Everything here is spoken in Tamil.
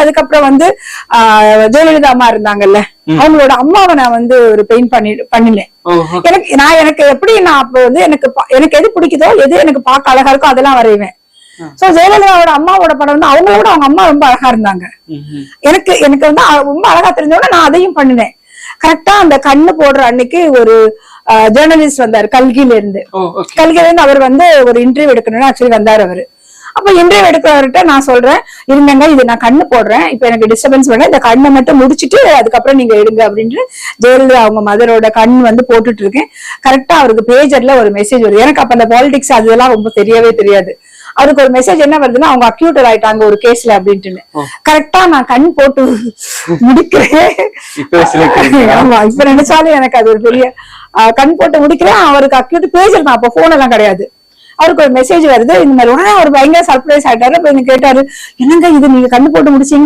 அதுக்கப்புறம் வந்து ஜெயலலிதா அம்மா இருந்தாங்கல்ல, அவங்களோட அம்மாவை நான் வந்து ஒரு பெயிண்ட் பண்ணினேன். எனக்கு எப்படி நான் அப்ப வந்து எனக்கு எது பிடிக்குதோ, எது எனக்கு பார்க்க அழகா இருக்கோ அதெல்லாம் வரைவேன். சோ ஜெயலலிதாவோட அம்மாவோட படம் வந்து அவங்களோட அவங்க அம்மா ரொம்ப அழகா இருந்தாங்க. எனக்கு வந்து ரொம்ப அழகா தெரிஞ்சோட நான் அதையும் பண்ணினேன். கரெக்டா அந்த கண்ணு போடுற அன்னைக்கு ஒரு ஜேர்னலிஸ்ட் வந்தாரு கல்கில இருந்து. அவர் வந்து ஒரு இன்டர்வியூ எடுக்கணும்னு ஆக்சுவலி வந்தாரு அவரு. அப்ப இன்டர்வியூ எடுக்கிறவர்கிட்ட நான் சொல்றேன், இருங்க இது நான் கண்ணு போடுறேன், இப்ப எனக்கு டிஸ்டர்பன்ஸ் வேணும், இந்த கண்ணை மட்டும் முடிச்சுட்டு அதுக்கப்புறம் நீங்க எடுங்க அப்படின்ட்டு ஜெயலலிதா அவங்க மதரோட கண் வந்து போட்டுட்டு இருக்கேன். கரெக்டா அவருக்கு பேஜர்ல ஒரு மெசேஜ் வருது. எனக்கு அப்ப அந்த பாலிடிக்ஸ் அதெல்லாம் ரொம்ப தெரியவே தெரியாது. அதுக்கு ஒரு மெசேஜ் என்ன வருதுன்னா, அவங்க அக்யூட்டட் ஆயிட்டாங்க ஒரு கேஸ்ல அப்படின்ட்டு. கரெக்டா நான் கண் போட்டு முடிக்கிறேன். ஆமா, இப்ப நினைச்சாலும் எனக்கு அது ஒரு பெரிய கண் போட்டு முடிக்கிறேன். அவருக்கு அக்யூட் பேஜர் தான், அப்ப போன் எல்லாம் கிடையாது. அவருக்கு ஒரு மெசேஜ் வருது இந்த மாதிரி. உடனே அவர் பயங்கர சர்ப்ரைஸ் ஆயிட்டாரு. கேட்டாரு, என்னங்க இது நீங்க கண்ணு போட்டு முடிச்சீங்க?